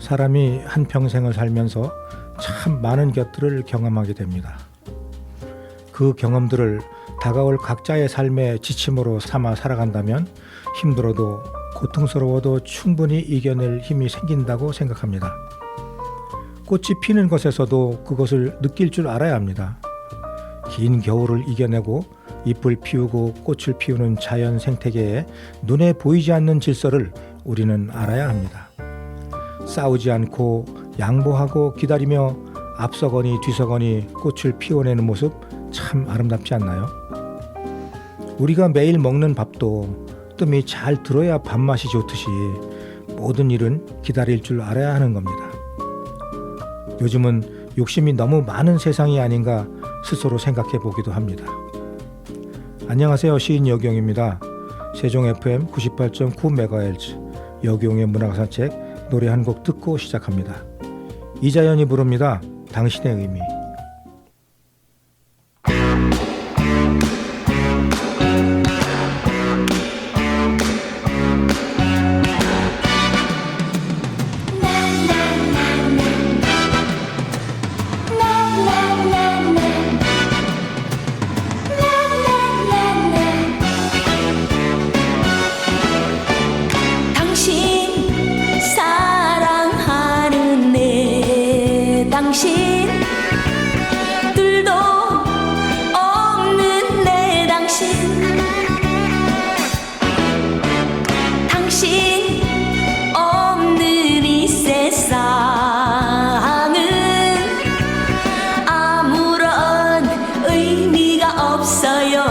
사람이 한평생을 살면서 참 많은 것들을 경험하게 됩니다. 그 경험들을 다가올 각자의 삶의 지침으로 삼아 살아간다면 힘들어도 고통스러워도 충분히 이겨낼 힘이 생긴다고 생각합니다. 꽃이 피는 것에서도 그것을 느낄 줄 알아야 합니다. 긴 겨울을 이겨내고 잎을 피우고 꽃을 피우는 자연 생태계에 눈에 보이지 않는 질서를 우리는 알아야 합니다. 싸우지 않고 양보하고 기다리며 앞서거니 뒤서거니 꽃을 피워내는 모습 참 아름답지 않나요? 우리가 매일 먹는 밥도 뜸이 잘 들어야 밥맛이 좋듯이 모든 일은 기다릴 줄 알아야 하는 겁니다. 요즘은 욕심이 너무 많은 세상이 아닌가 스스로 생각해 보기도 합니다. 안녕하세요. 시인 여기용입니다. 세종 FM 98.9MHz 여기용의 문학산책 노래 한 곡 듣고 시작합니다. 이자연이 부릅니다. 당신의 의미. 당신 둘도 없는 내 당신 당신 없는 이 세상은 아무런 의미가 없어요.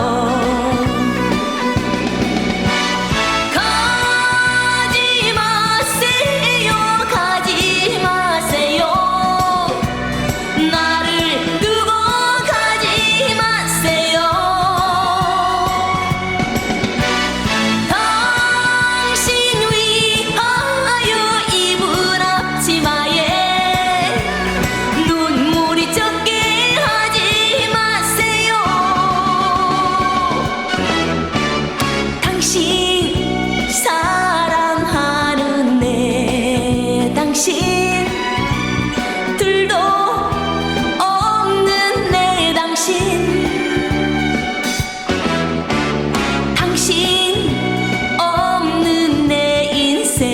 사랑하는 내 당신 둘도 없는 내 당신 당신 없는 내 인생은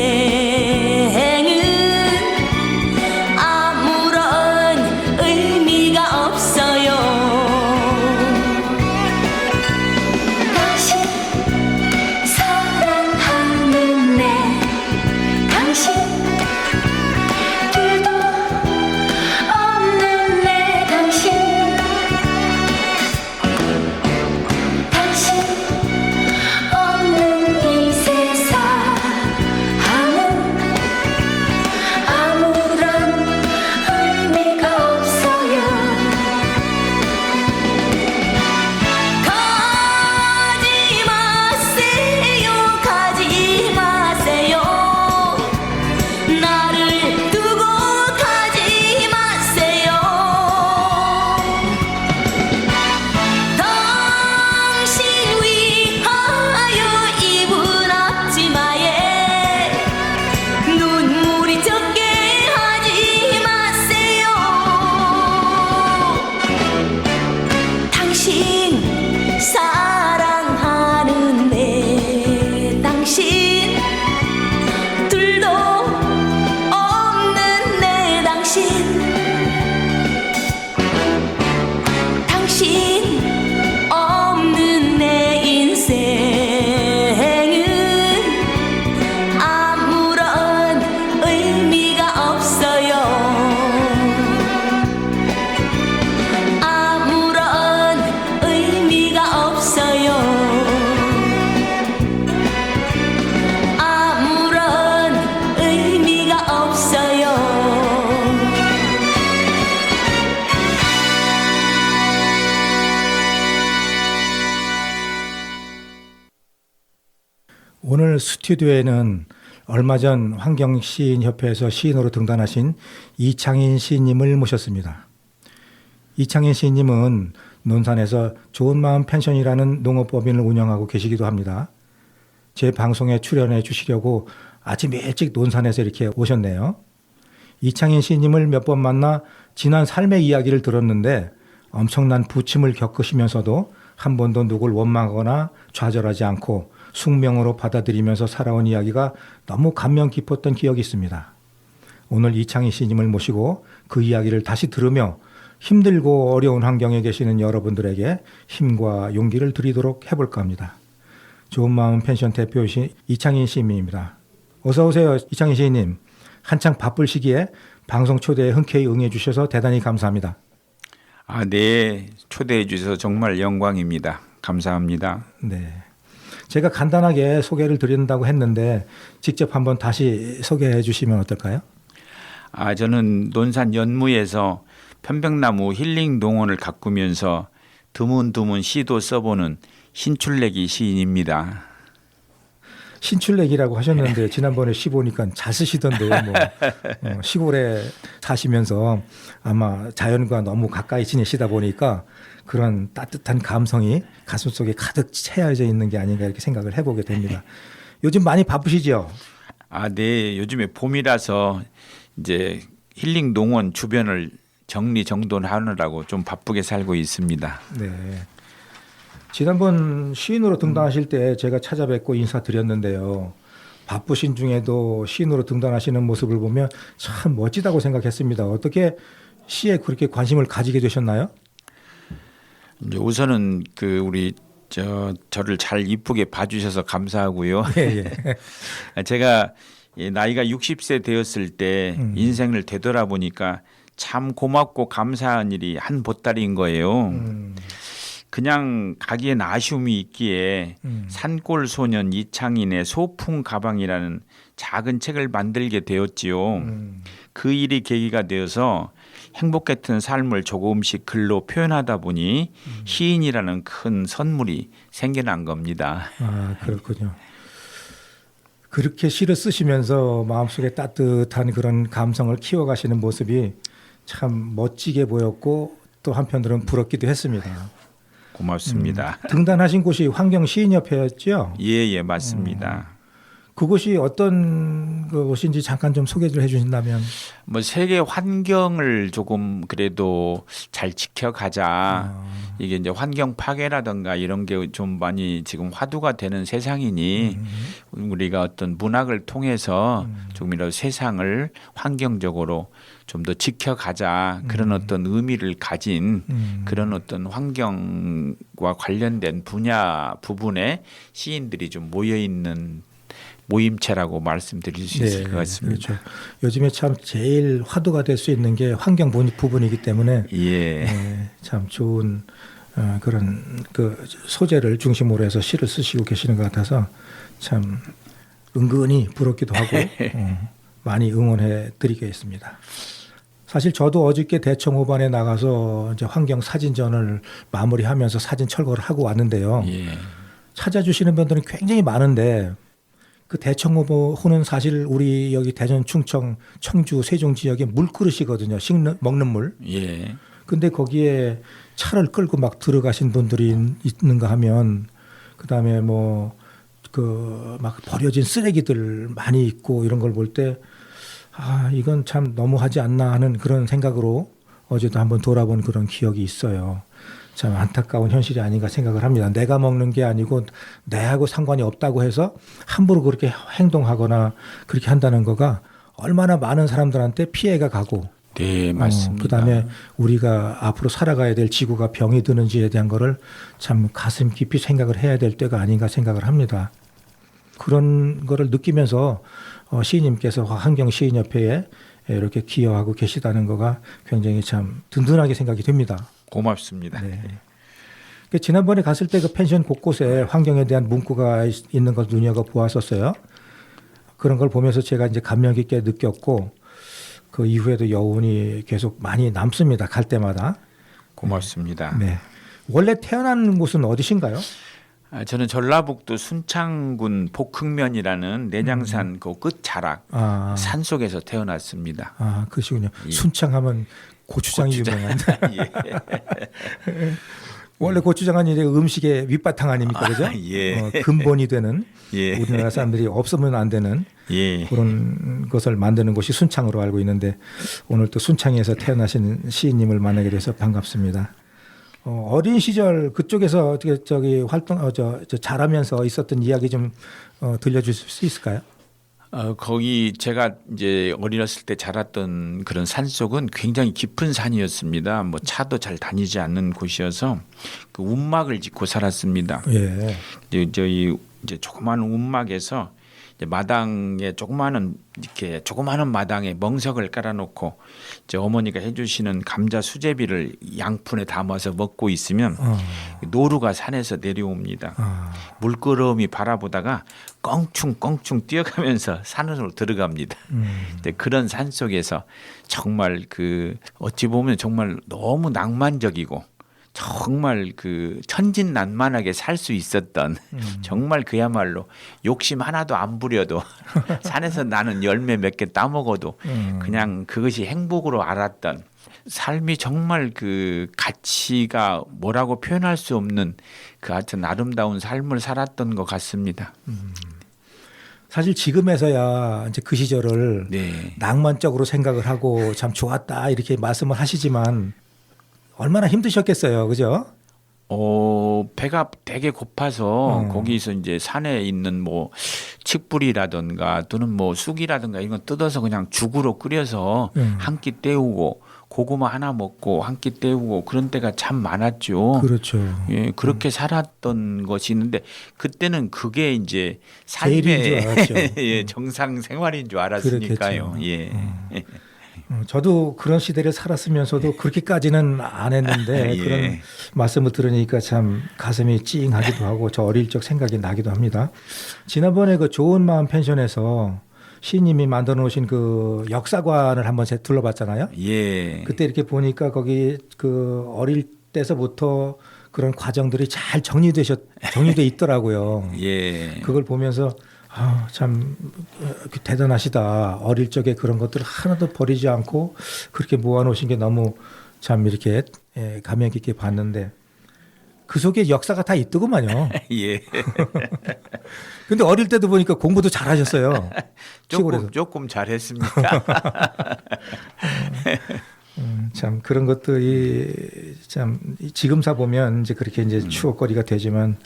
아무런 의미가 없어요. 사랑하는 내 당신 둘도 없는 내 당신 당신 없는 내 인생은 아무런 의미가 없어요. 오늘 스튜디오에는 얼마 전 환경시인협회에서 시인으로 등단하신 이창인 시인님을 모셨습니다. 이창인 시인님은 논산에서 좋은마음 펜션이라는 농업법인을 운영하고 계시기도 합니다. 제 방송에 출연해 주시려고 아침 일찍 논산에서 이렇게 오셨네요. 이창인 시인님을 몇 번 만나 지난 삶의 이야기를 들었는데 엄청난 부침을 겪으시면서도 한 번도 누굴 원망하거나 좌절하지 않고 숙명으로 받아들이면서 살아온 이야기가 너무 감명 깊었던 기억이 있습니다. 오늘 이창인 시인님을 모시고 그 이야기를 다시 들으며 힘들고 어려운 환경에 계시는 여러분들에게 힘과 용기를 드리도록 해볼까 합니다. 좋은 마음 펜션 대표이신 이창인 시인입니다. 어서 오세요, 이창인 시인님. 한창 바쁠 시기에 방송 초대에 흔쾌히 응해 주셔서 대단히 감사합니다. 네. 초대해 주셔서 정말 영광입니다. 감사합니다. 네. 제가 간단하게 소개를 드린다고 했는데 직접 한번 다시 소개해 주시면 어떨까요? 저는 논산 연무에서 편백나무 힐링 농원을 가꾸면서 드문드문 시도 써보는 신출내기 시인입니다. 신출내기라고 하셨는데 지난번에 시 보니까 잘 쓰시던데요. 시골에 사시면서 아마 자연과 너무 가까이 지내시다 보니까 그런 따뜻한 감성이 가슴속에 가득 채워져 있는 게 아닌가 이렇게 생각을 해보게 됩니다. 요즘 많이 바쁘시죠? 네. 요즘에 봄이라서 이제 힐링 농원 주변을 정리정돈하느라고 좀 바쁘게 살고 있습니다. 네. 지난번 시인으로 등단하실 때 제가 찾아뵙고 인사드렸는데요. 바쁘신 중에도 시인으로 등단하시는 모습을 보면 참 멋지다고 생각했습니다. 어떻게 시에 그렇게 관심을 가지게 되셨나요? 이제 우선은 우리 저를 잘 이쁘게 봐주셔서 감사하고요. 예. 제가 나이가 60세 되었을 때 인생을 되돌아보니까 참 고맙고 감사한 일이 한 보따리인 거예요. 그냥 가기엔 아쉬움이 있기에 산골 소년 이창인의 소풍 가방이라는 작은 책을 만들게 되었지요. 그 일이 계기가 되어서 행복했던 삶을 조금씩 글로 표현하다 보니 시인이라는 큰 선물이 생겨난 겁니다. 그렇군요. 그렇게 시를 쓰시면서 마음속에 따뜻한 그런 감성을 키워가시는 모습이 참 멋지게 보였고 또 한편으로는 부럽기도 했습니다. 고맙습니다. 등단하신 곳이 환경시인협회였죠? 예, 맞습니다. 그곳이 어떤 곳인지 잠깐 좀 소개 좀 해주신다면. 세계 환경을 조금 그래도 잘 지켜가자. 이게 이제 환경 파괴라든가 이런 게 좀 많이 지금 화두가 되는 세상이니 우리가 어떤 문학을 통해서 조금이라도 세상을 환경적으로 좀 더 지켜가자. 그런 어떤 의미를 가진 그런 어떤 환경과 관련된 분야 부분에 시인들이 좀 모여 있는 모임체라고 말씀드릴 수 있을 것 같습니다. 그렇죠. 요즘에 참 제일 화두가 될 수 있는 게 환경 부분이기 때문에 참 좋은 그런 그 소재를 중심으로 해서 시를 쓰시고 계시는 것 같아서 참 은근히 부럽기도 하고 많이 응원해 드리겠습니다. 사실 저도 어저께 대청 호반에 나가서 이제 환경 사진전을 마무리하면서 사진 철거를 하고 왔는데요. 찾아주시는 분들은 굉장히 많은데 그 대청호는 사실 우리 여기 대전, 충청, 청주, 세종 지역의 물그릇이거든요. 먹는 물. 근데 거기에 차를 끌고 막 들어가신 분들이 있는가 하면 그다음에 막 버려진 쓰레기들 많이 있고 이런 걸 볼 때 이건 참 너무하지 않나 하는 그런 생각으로 어제도 한번 돌아본 그런 기억이 있어요. 참 안타까운 현실이 아닌가 생각을 합니다. 내가 먹는 게 아니고 내하고 상관이 없다고 해서 함부로 그렇게 행동하거나 그렇게 한다는 거가 얼마나 많은 사람들한테 피해가 가고 네, 맞습니다. 그다음에 우리가 앞으로 살아가야 될 지구가 병이 드는지에 대한 거를 참 가슴 깊이 생각을 해야 될 때가 아닌가 생각을 합니다. 그런 거를 느끼면서 시인님께서 환경시인협회에 이렇게 기여하고 계시다는 거가 굉장히 참 든든하게 생각이 됩니다. 고맙습니다. 지난번에 갔을 때 그 펜션 곳곳에 환경에 대한 문구가 있는 걸 눈여겨 보았었어요. 그런 걸 보면서 제가 이제 감명 깊게 느꼈고 그 이후에도 여운이 계속 많이 남습니다. 갈 때마다. 고맙습니다. 원래 태어난 곳은 어디신가요? 저는 전라북도 순창군 복흥면이라는 내장산 그 끝자락 산 속에서 태어났습니다. 그러시군요. 순창하면 고추장이 유명한데. 원래 고추장은 이제 음식의 밑바탕 아닙니까, 그죠? 예. 근본이 되는 예. 우리나라 사람들이 없으면 안 되는 예. 그런 것을 만드는 곳이 순창으로 알고 있는데 오늘 또 순창에서 태어나신 시인님을 만나게 돼서 반갑습니다. 어린 시절 그쪽에서 어떻게 저기 활동 저 자라면서 있었던 이야기 좀 들려주실 수 있을까요? 거기 제가 이제 어렸을 때 자랐던 그런 산속은 굉장히 깊은 산이었습니다. 뭐 차도 잘 다니지 않는 곳이어서 그 움막을 짓고 살았습니다. 예. 저희 이제 조그마한 움막에서 이제 마당에 조그마한 마당에 멍석을 깔아놓고 이제 어머니가 해주시는 감자 수제비를 양푼에 담아서 먹고 있으면 노루가 산에서 내려옵니다. 물끄러미 바라보다가 껑충껑충 뛰어가면서 산으로 들어갑니다. 이제 그런 산 속에서 정말 그 어찌 보면 정말 너무 낭만적이고 정말 그 천진난만하게 살 수 있었던 정말 그야말로 욕심 하나도 안 부려도 산에서 나는 열매 몇 개 따먹어도 그냥 그것이 행복으로 알았던 삶이 정말 그 가치가 뭐라고 표현할 수 없는 그 하여튼 아름다운 삶을 살았던 것 같습니다. 사실 지금에서야 이제 그 시절을 네. 낭만적으로 생각을 하고 참 좋았다 이렇게 말씀을 하시지만 얼마나 힘드셨겠어요, 그죠? 배가 되게 고파서 거기서 이제 산에 있는 뭐 칡뿌리라든가 또는 뭐 쑥이라든가 이런 거 뜯어서 그냥 죽으로 끓여서 한 끼 때우고 고구마 하나 먹고 한 끼 때우고 그런 때가 참 많았죠. 그렇죠. 예, 그렇게 살았던 것이 있는데 그때는 그게 이제 제일인 줄 알았죠. 예, 정상 생활인 줄 알았으니까요. 그렇겠죠. 예. 저도 그런 시대를 살았으면서도 그렇게까지는 안 했는데 예. 그런 말씀을 들으니까 참 가슴이 찡하기도 하고 저 어릴 적 생각이 나기도 합니다. 지난번에 그 좋은 마음 펜션에서 시인님이 만들어 놓으신 그 역사관을 한번 둘러봤잖아요. 예. 그때 이렇게 보니까 거기 그 어릴 때서부터 그런 과정들이 잘 정리돼 있더라고요. 예. 그걸 보면서 참 대단하시다. 어릴 적에 그런 것들을 하나도 버리지 않고 그렇게 모아놓으신 게 너무 참 이렇게 감명 깊게 봤는데 그 속에 역사가 다 있더구만요. 예. 근데 어릴 때도 보니까 공부도 잘하셨어요. 시골에서. 조금 잘했습니다. 참 그런 것들이 참 지금 사 보면 이제 그렇게 이제 추억거리가 되지만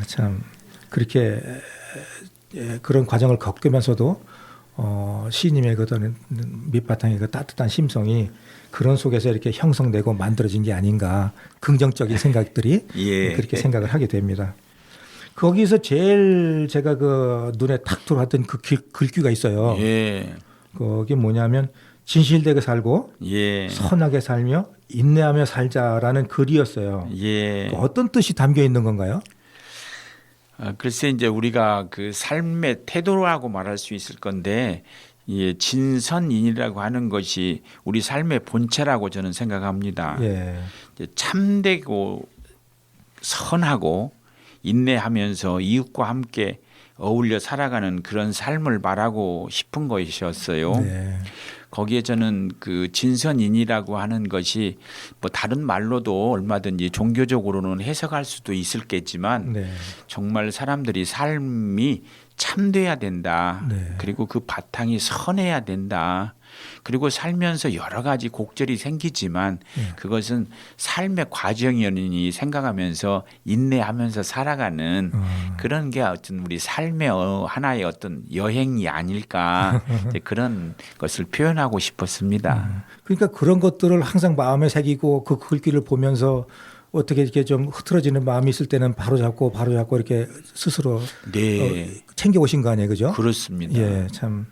참 그렇게 그런 과정을 겪으면서도 시인님의 그런 밑바탕의 그 따뜻한 심성이 그런 속에서 이렇게 형성되고 만들어진 게 아닌가 긍정적인 생각들이 예. 그렇게 생각을 하게 됩니다. 거기서 제일 제가 그 눈에 탁 들어왔던 그 글귀가 있어요. 예. 그게 뭐냐면 진실되게 살고 예. 선하게 살며 인내하며 살자라는 글이었어요. 예. 어떤 뜻이 담겨 있는 건가요? 글쎄 이제 우리가 그 삶의 태도라고 말할 수 있을 건데 진선인이라고 하는 것이 우리 삶의 본체라고 저는 생각합니다. 예. 이제 참되고 선하고 인내하면서 이웃과 함께 어울려 살아가는 그런 삶을 말하고 싶은 것이었어요. 네. 거기에 저는 그 진선인이라고 하는 것이 뭐 다른 말로도 얼마든지 종교적으로는 해석할 수도 있을겠지만 네. 정말 사람들이 삶이 참돼야 된다. 네. 그리고 그 바탕이 선해야 된다. 그리고 살면서 여러 가지 곡절이 생기지만 그것은 삶의 과정이니 생각하면서 인내하면서 살아가는 그런 게 어떤 우리 삶의 하나의 어떤 여행이 아닐까 그런 것을 표현하고 싶었습니다. 그러니까 그런 것들을 항상 마음에 새기고 그 글귀를 보면서 어떻게 이렇게 좀 흐트러지는 마음이 있을 때는 바로 잡고 이렇게 스스로 네. 챙겨 오신 거 아니에요, 그죠? 그렇습니다. 예, 참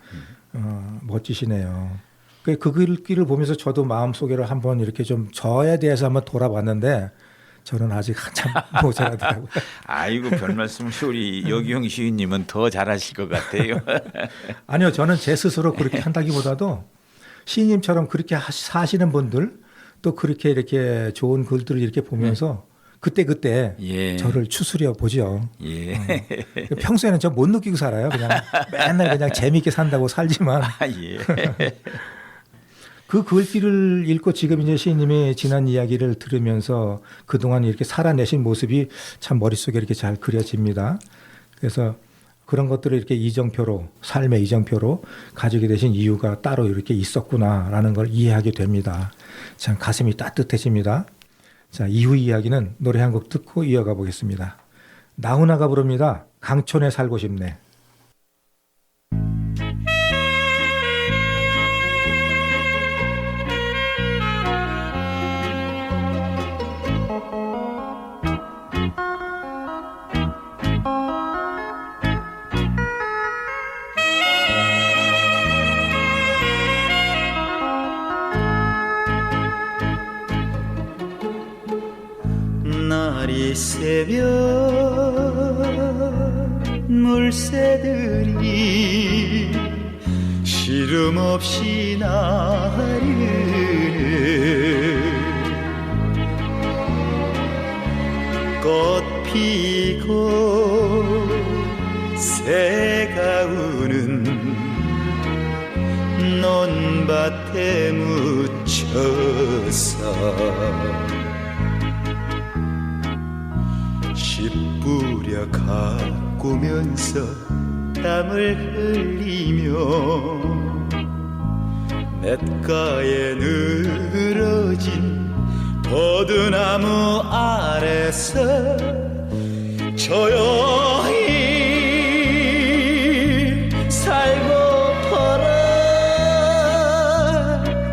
멋지시네요. 그 글귀를 보면서 저도 마음 속에를 한번 이렇게 좀 저에 대해서 한번 돌아봤는데 저는 아직 한참 모자라더라고요. 아이고 별 말씀을 우리 여기용 시인님은 더 잘하실 것 같아요. 아니요, 저는 제 스스로 그렇게 한다기보다도 시인님처럼 그렇게 사시는 분들 또 그렇게 이렇게 좋은 글들을 이렇게 보면서 그때 예. 저를 추스려 보죠. 예. 평소에는 저 못 느끼고 살아요. 그냥 맨날 그냥 재미있게 산다고 살지만 예. 그 글귀를 읽고 지금 이제 시인님이 지난 이야기를 들으면서 그동안 이렇게 살아내신 모습이 참 머릿속에 이렇게 잘 그려집니다. 그래서 그런 것들을 이렇게 이정표로, 삶의 이정표로 가지게 되신 이유가 따로 이렇게 있었구나라는 걸 이해하게 됩니다. 참 가슴이 따뜻해집니다. 자, 이후 이야기는 노래 한 곡 듣고 이어가 보겠습니다. 나훈아가 부릅니다. 강촌에 살고 싶네. 날이 새면 물새들이 시름 없이 나르네 꽃 피고 새가 우는 논밭에 묻혀서 씨 뿌려 가꾸면서 땀을 흘리며 냇가에 늘어진 버드나무 아래서 조용히 살고퍼라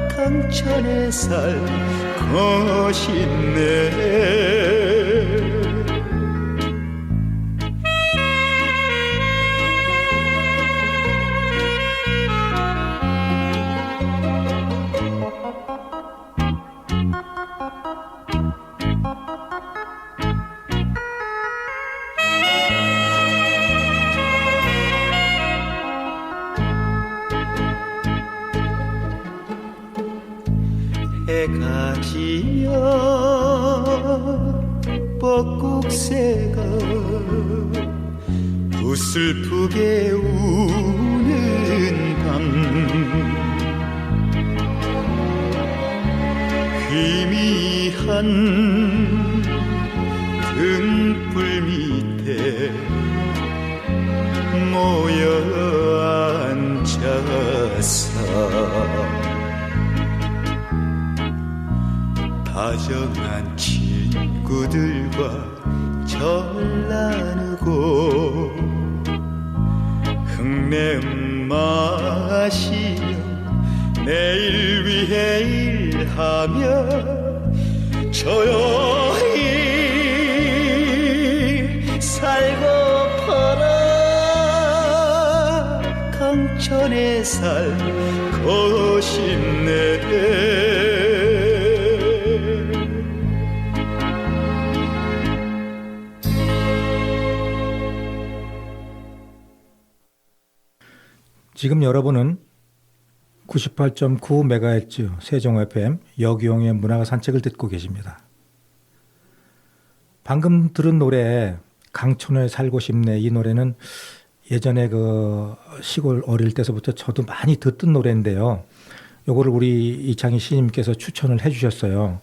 강천에 살고 싶네 해가 지면 벚국새가 부슬프게 우는 밤 희미한 등불 밑에 모여 앉아서 다정한 친구들과 절 나누고 흙내음 마시며 내일 위해 일하며 조용히 살고퍼라 강천에 살고 싶네 지금 여러분은 98.9MHz 세종 FM 여기용의 문화가 산책을 듣고 계십니다. 방금 들은 노래 강촌에 살고 싶네 이 노래는 예전에 그 시골 어릴 때서부터 저도 많이 듣던 노래인데요. 요거를 우리 이창희 시인님께서 추천을 해 주셨어요.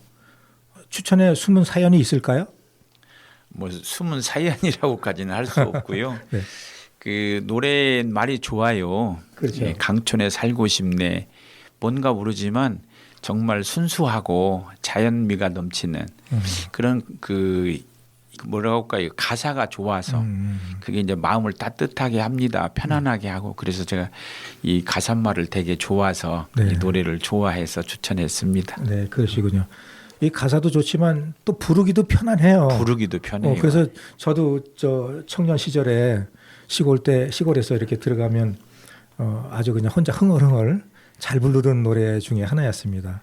추천에 숨은 사연이 있을까요? 뭐 숨은 사연이라고까지는 할 수 없고요. 네. 그 노래 말이 좋아요. 그렇죠. 예, 강촌에 살고 싶네. 뭔가 모르지만 정말 순수하고 자연미가 넘치는 그런 그 뭐라고 할까요? 가사가 좋아서 그게 이제 마음을 따뜻하게 합니다. 편안하게 하고 그래서 제가 이 가사말을 되게 좋아서 네. 이 노래를 좋아해서 추천했습니다. 네, 그러시군요. 이 가사도 좋지만 또 부르기도 편안해요. 부르기도 편해요. 그래서 저도 저 청년 시절에 시골에서 이렇게 들어가면 아주 그냥 혼자 흥얼흥얼 잘 부르던 노래 중에 하나였습니다.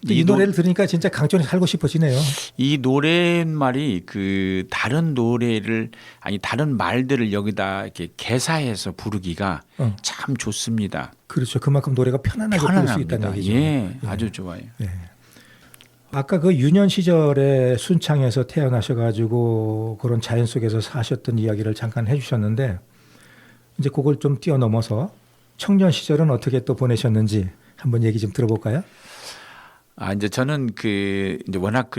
이 노래를 들으니까 진짜 강촌에 살고 싶어지네요. 이 노랫말이 그 다른 노래를 아니 다른 말들을 여기다 이렇게 개사해서 부르기가 참 좋습니다. 그렇죠. 그만큼 노래가 편안하게 부를 수 있다는 얘기죠. 예, 아주 좋아요. 예. 아까 그 유년 시절에 순창에서 태어나셔가지고 그런 자연 속에서 사셨던 이야기를 잠깐 해주셨는데 이제 그걸 좀 뛰어넘어서 청년 시절은 어떻게 또 보내셨는지 한번 얘기 좀 들어볼까요? 이제 저는 이제 워낙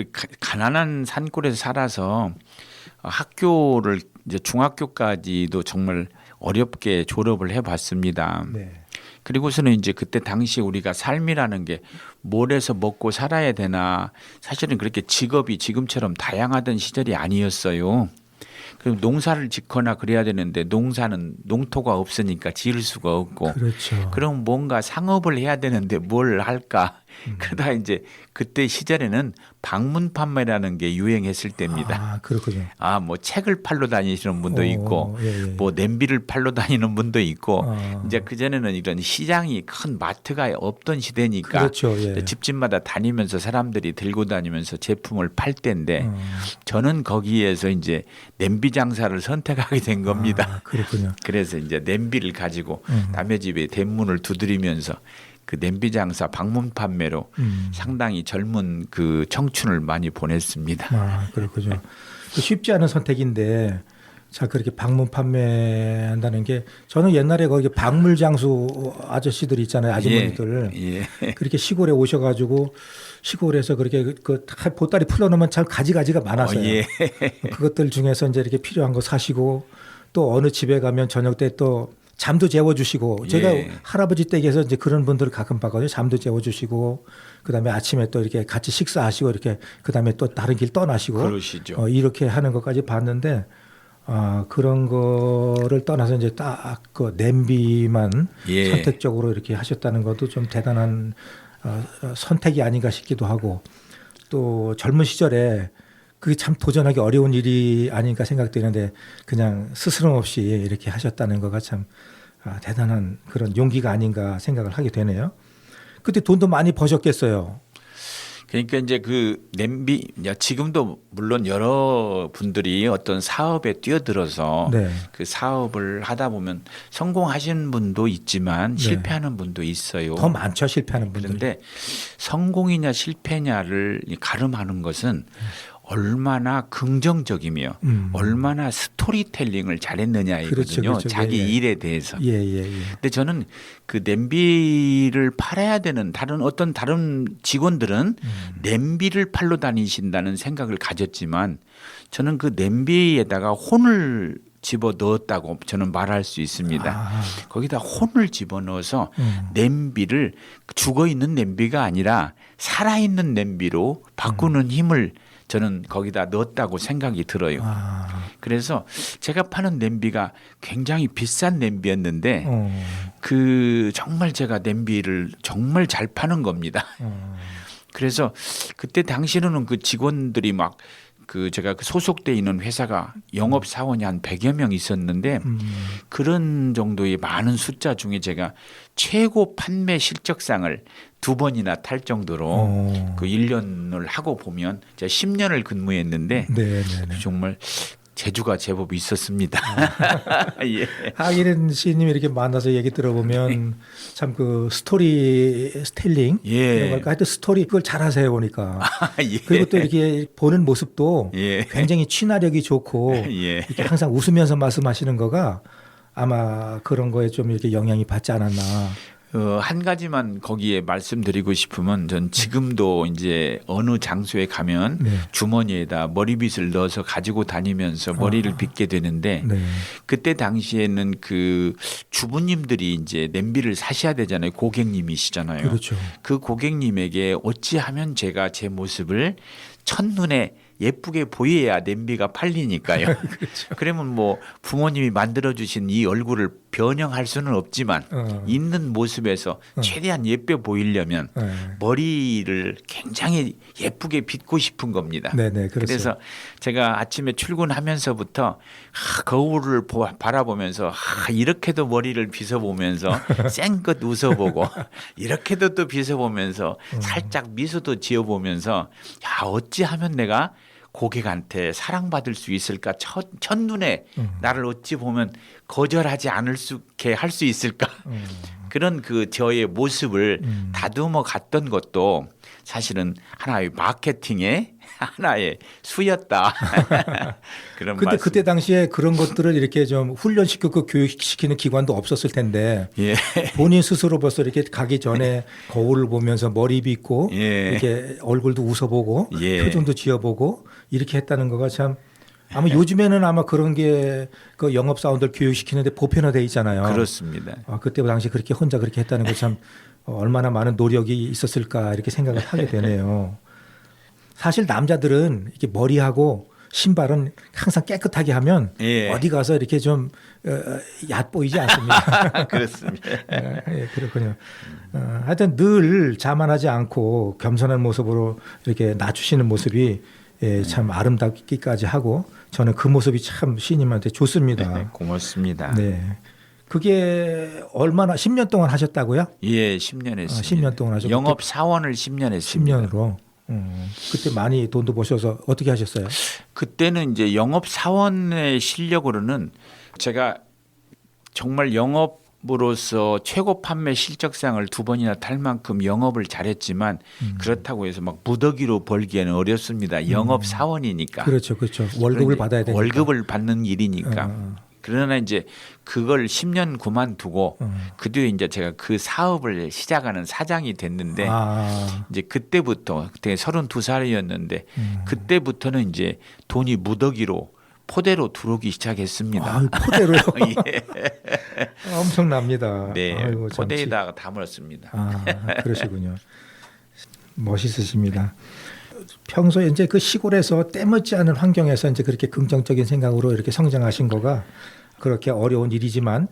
가난한 산골에서 살아서 학교를 이제 중학교까지도 정말 어렵게 졸업을 해봤습니다. 네. 그리고서는 이제 그때 당시 우리가 삶이라는 게 뭘 해서 먹고 살아야 되나 사실은 그렇게 직업이 지금처럼 다양하던 시절이 아니었어요. 그럼 농사를 짓거나 그래야 되는데 농사는 농토가 없으니까 지을 수가 없고 그렇죠. 그럼 뭔가 상업을 해야 되는데 뭘 할까? 그러다 이제 그때 시절에는 방문 판매라는 게 유행했을 때입니다. 아, 그렇군요. 뭐 책을 팔러 다니시는 분도 있고 예, 예. 뭐 냄비를 팔러 다니는 분도 있고 아. 이제 그전에는 이런 시장이 큰 마트가 없던 시대니까 그렇죠. 예. 집집마다 다니면서 사람들이 들고 다니면서 제품을 팔 때인데 저는 거기에서 이제 냄비 장사를 선택하게 된 겁니다. 아, 그렇군요. 그래서 이제 냄비를 가지고 남의 집에 대문을 두드리면서 그 냄비 장사 방문 판매로 상당히 젊은 그 청춘을 많이 보냈습니다. 아, 그렇군요. 쉽지 않은 선택인데 자 그렇게 방문 판매한다는 게 저는 옛날에 거기 박물장수 아저씨들 있잖아요, 아주머니들 예. 그렇게 시골에 오셔가지고 시골에서 그렇게 그 보따리 풀어놓으면 참 가지가지가 많았어요. 예. 그것들 중에서 이제 이렇게 필요한 거 사시고 또 어느 집에 가면 저녁 때 또 잠도 재워주시고 제가 예. 할아버지 댁에서 이제 그런 분들을 가끔 봤거든요. 잠도 재워주시고 그다음에 아침에 또 이렇게 같이 식사하시고 이렇게 그다음에 또 다른 길 떠나시고 그러시죠. 이렇게 하는 것까지 봤는데 그런 거를 떠나서 이제 딱 그 냄비만 예. 선택적으로 이렇게 하셨다는 것도 좀 대단한 선택이 아닌가 싶기도 하고 또 젊은 시절에 그게 참 도전하기 어려운 일이 아닌가 생각되는데 그냥 스스럼 없이 이렇게 하셨다는 거가 참 대단한 그런 용기가 아닌가 생각을 하게 되네요. 그때 돈도 많이 버셨겠어요. 그러니까 이제 그 냄비 지금도 물론 여러 분들이 어떤 사업에 뛰어들어서 네. 그 사업을 하다 보면 성공하시는 분도 있지만 네. 실패하는 분도 있어요. 더 많죠, 실패하는 분들이. 그런데 성공이냐 실패냐를 가름하는 것은 얼마나 긍정적이며 얼마나 스토리텔링을 잘했느냐이거든요. 그렇죠. 자기 예, 예. 일에 대해서. 예. 근데 저는 그 냄비를 팔아야 되는 다른 직원들은 냄비를 팔러 다니신다는 생각을 가졌지만 저는 그 냄비에다가 혼을 집어 넣었다고 저는 말할 수 있습니다. 거기다 혼을 집어 넣어서 냄비를 죽어 있는 냄비가 아니라 살아 있는 냄비로 바꾸는 힘을 저는 거기다 넣었다고 생각이 들어요. 그래서 제가 파는 냄비가 굉장히 비싼 냄비였는데 그 정말 제가 냄비를 정말 잘 파는 겁니다. 그래서 그때 당시로는 그 직원들이 막 제가 소속돼 있는 회사가 영업 사원이 한 100여 명 있었는데 그런 정도의 많은 숫자 중에 제가 최고 판매 실적상을 2번이나 탈 정도로 그 1년을 하고 보면 제가 10년을 근무했는데 네. 정말 재주가 제법 있었습니다. 예. 하기는 시인님 이렇게 만나서 얘기 들어보면 참 그 스토리 스텔링 이런 걸까 하여튼 스토리 그걸 잘하세요 보니까. 예. 그리고 또 이렇게 보는 모습도 예. 굉장히 친화력이 좋고 예. 이렇게 항상 웃으면서 말씀하시는 거가 아마 그런 거에 좀 이렇게 영향이 받지 않았나. 한 가지만 거기에 말씀드리고 싶으면 전 지금도 이제 어느 장소에 가면 네. 주머니에다 머리빗을 넣어서 가지고 다니면서 머리를 빗게 되는데 네. 그때 당시에는 그 주부님들이 이제 냄비를 사셔야 되잖아요. 고객님이시잖아요. 그렇죠. 그 고객님에게 어찌하면 제가 제 모습을 첫눈에 예쁘게 보여야 냄비가 팔리니까요. 그렇죠. 그러면 뭐 부모님이 만들어주신 이 얼굴을 변형할 수는 없지만 있는 모습에서 최대한 예뻐 보이려면 네. 머리를 굉장히 예쁘게 빗고 싶은 겁니다. 네네, 그렇죠. 그래서 제가 아침에 출근하면서부터 거울을 바라보면서 이렇게도 머리를 빗어보면서 쌩긋 웃어보고 이렇게도 또 빗어보면서 살짝 미소도 지어보면서 야 어찌하면 내가 고객한테 사랑받을 수 있을까? 첫눈에 나를 어찌 보면 거절하지 않을 수 있을까? 그런 그 저의 모습을 다듬어 갔던 것도 사실은 하나의 마케팅의 하나의 수였다. 그런 근데 말씀. 그때 당시에 그런 것들을 이렇게 좀 훈련시키고 교육시키는 기관도 없었을 텐데 예. 본인 스스로 벌써 이렇게 가기 전에 거울을 보면서 머리 빗고 예. 이렇게 얼굴도 웃어보고 예. 표정도 지어보고 이렇게 했다는 거가 참 아마 요즘에는 아마 그런 게 그 영업사원들 교육시키는데 보편화돼 있잖아요. 그렇습니다. 그때 당시 그렇게 혼자 그렇게 했다는 거 참 얼마나 많은 노력이 있었을까 이렇게 생각을 하게 되네요. 사실 남자들은 이렇게 머리하고 신발은 항상 깨끗하게 하면 예. 어디 가서 이렇게 좀 얕보이지 않습니까? 그렇습니다. 예, 그렇군요. 하여튼 늘 자만하지 않고 겸손한 모습으로 이렇게 낮추시는 모습이 예, 참 아름답기까지 하고 저는 그 모습이 참 시인님한테 좋습니다. 네, 고맙습니다. 네. 그게 얼마나 10년 동안 하셨다고요? 예, 10년 했습니다. 10년 동안 하셨고 영업 사원을 10년 했습니다. 10년으로. 그때 많이 돈도 버셔서 어떻게 하셨어요? 그때는 이제 영업 사원의 실력으로는 제가 정말 영업으로서 최고 판매 실적상을 2번이나 탈 만큼 영업을 잘했지만 그렇다고 해서 막 무더기로 벌기에는 어렵습니다. 영업 사원이니까. 그렇죠, 그렇죠. 월급을 받아야 되니까. 월급을 받는 일이니까. 그러나 이제 그걸 10년 그만두고 그 뒤에 이제 제가 그 사업을 시작하는 사장이 됐는데 이제 그때부터 그때 32살이었는데 그때부터는 이제 돈이 무더기로 포대로 들어오기 시작했습니다. 포대로요? 예. 엄청납니다. 네, 아이고, 참 포대에다가 담았습니다. 그러시군요. 멋있으십니다. 평소에 이제 그 시골에서 때묻지 않은 환경에서 이제 그렇게 긍정적인 생각으로 이렇게 성장하신 거가 그렇게 어려운 일이지만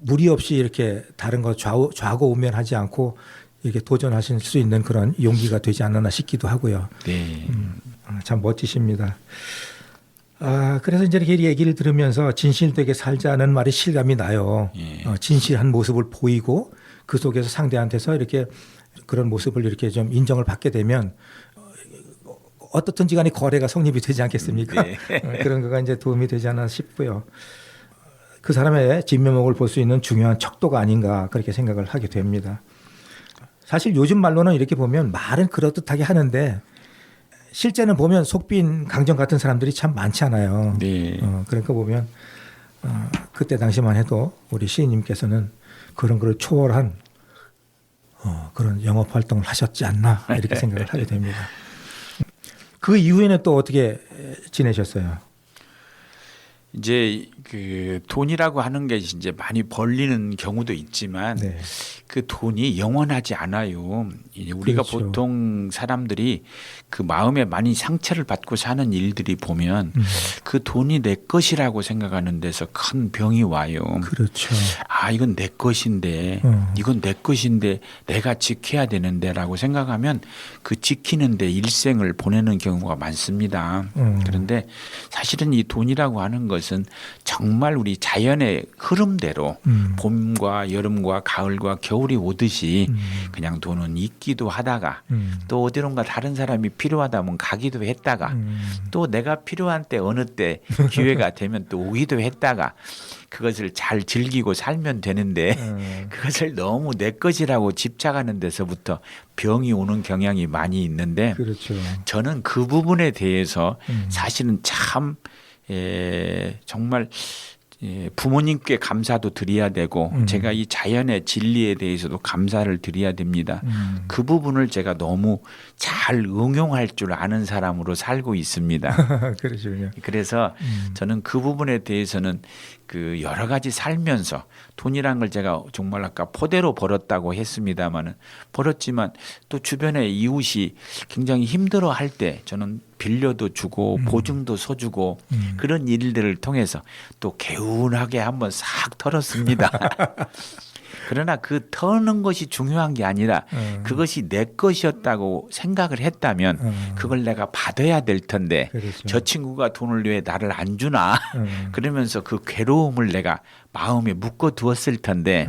무리 없이 이렇게 다른 거 좌고우면하지 않고 이렇게 도전하실 수 있는 그런 용기가 되지 않았나 싶기도 하고요. 네. 참 멋지십니다. 그래서 이제 이렇게 얘기를 들으면서 진실되게 살자는 말이 실감이 나요. 예. 진실한 모습을 보이고 그 속에서 상대한테서 이렇게 그런 모습을 이렇게 좀 인정을 받게 되면 어떻든지 간에 거래가 성립이 되지 않겠습니까? 네. 그런 거가 이제 도움이 되지 않나 싶고요. 그 사람의 진면목을 볼 수 있는 중요한 척도가 아닌가 그렇게 생각을 하게 됩니다. 사실 요즘 말로는 이렇게 보면 말은 그럴듯하게 하는데 실제는 보면 속빈 강정 같은 사람들이 참 많잖아요. 네. 그러니까 보면 그때 당시만 해도 우리 시인님께서는 그런 걸 초월한 그런 영업 활동을 하셨지 않나 이렇게 생각을 하게 됩니다. 그 이후에는 또 어떻게 지내셨어요? 이제 그 돈이라고 하는 게 이제 많이 벌리는 경우도 있지만 네. 그 돈이 영원하지 않아요. 이제 우리가 그렇죠. 보통 사람들이 그 마음에 많이 상처를 받고 사는 일들이 보면 그 돈이 내 것이라고 생각하는 데서 큰 병이 와요. 그렇죠. 이건 내 것인데 이건 내 것인데 내가 지켜야 되는데라고 생각하면 그 지키는데 일생을 보내는 경우가 많습니다. 그런데 사실은 이 돈이라고 하는 것은 정말 우리 자연의 흐름대로 봄과 여름과 가을과 겨울이 오듯이 그냥 돈은 있기도 하다가 또 어디론가 다른 사람이 필요하다면 가기도 했다가 또 내가 필요한 때 어느 때 기회가 되면 또 오기도 했다가 그것을 잘 즐기고 살면 되는데 그것을 너무 내 것이라고 집착하는 데서부터 병이 오는 경향이 많이 있는데 그렇죠. 저는 그 부분에 대해서 사실은 참 정말 부모님께 감사도 드려야 되고 제가 이 자연의 진리에 대해서도 감사를 드려야 됩니다. 그 부분을 제가 너무 잘 응용할 줄 아는 사람으로 살고 있습니다. 그러시군요. 그래서 저는 그 부분에 대해서는 그 여러 가지 살면서 돈이란 걸 제가 정말 아까 포대로 벌었다고 했습니다마는 벌었지만 또 주변에 이웃이 굉장히 힘들어 할 때 저는 빌려도 주고 보증도 서주고 그런 일들을 통해서 또 개운하게 한번 싹 털었습니다. 그러나 그 터는 것이 중요한 게 아니라 그것이 내 것이었다고 생각을 했다면 그걸 내가 받아야 될 텐데 그렇죠. 저 친구가 돈을 왜 나를 안 주나 그러면서 그 괴로움을 내가 마음에 묶어 두었을 텐데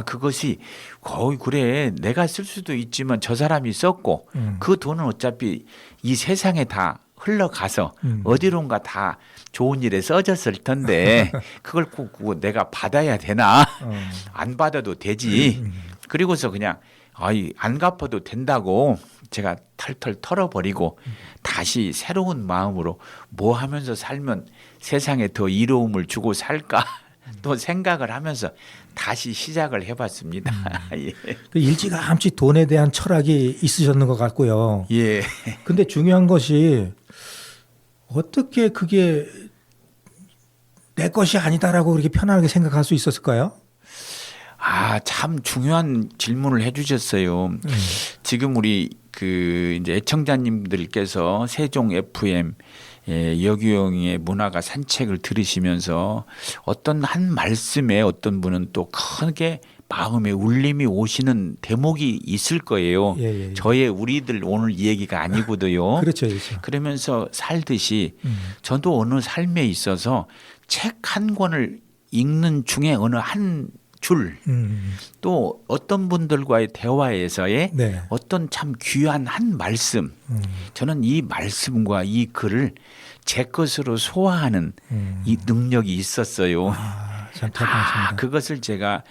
그것이 거의 그래 내가 쓸 수도 있지만 저 사람이 썼고 그 돈은 어차피 이 세상에 다 흘러가서 어디론가 다 좋은 일에 써졌을 텐데 그걸 꼭 내가 받아야 되나? 안 받아도 되지. 그리고서 그냥 안 갚아도 된다고 제가 털털 털어버리고 다시 새로운 마음으로 뭐 하면서 살면 세상에 더 이로움을 주고 살까 또 생각을 하면서 다시 시작을 해봤습니다. 예. 그 일찌감치 돈에 대한 철학이 있으셨는 것 같고요. 예. 근데 중요한 것이 어떻게 그게 내 것이 아니다라고 그렇게 편안하게 생각할 수 있었을까요? 참 중요한 질문을 해주셨어요. 지금 우리 이제 애청자님들께서 세종 FM 여기용의 문화가 산책을 들으시면서 어떤 한 말씀에 어떤 분은 또 크게 마음에 울림이 오시는 대목이 있을 거예요. 예. 저의 우리들 오늘 이 얘기가 아니거든요. 그렇죠. 그러면서 살듯이 저도 어느 삶에 있어서 책 한 권을 읽는 중에 어느 한 줄 또 어떤 분들과의 대화에서의 네. 어떤 참 귀한 한 말씀 저는 이 말씀과 이 글을 제 것으로 소화하는 이 능력이 있었어요. 참 대단하십니다. 그것을 제가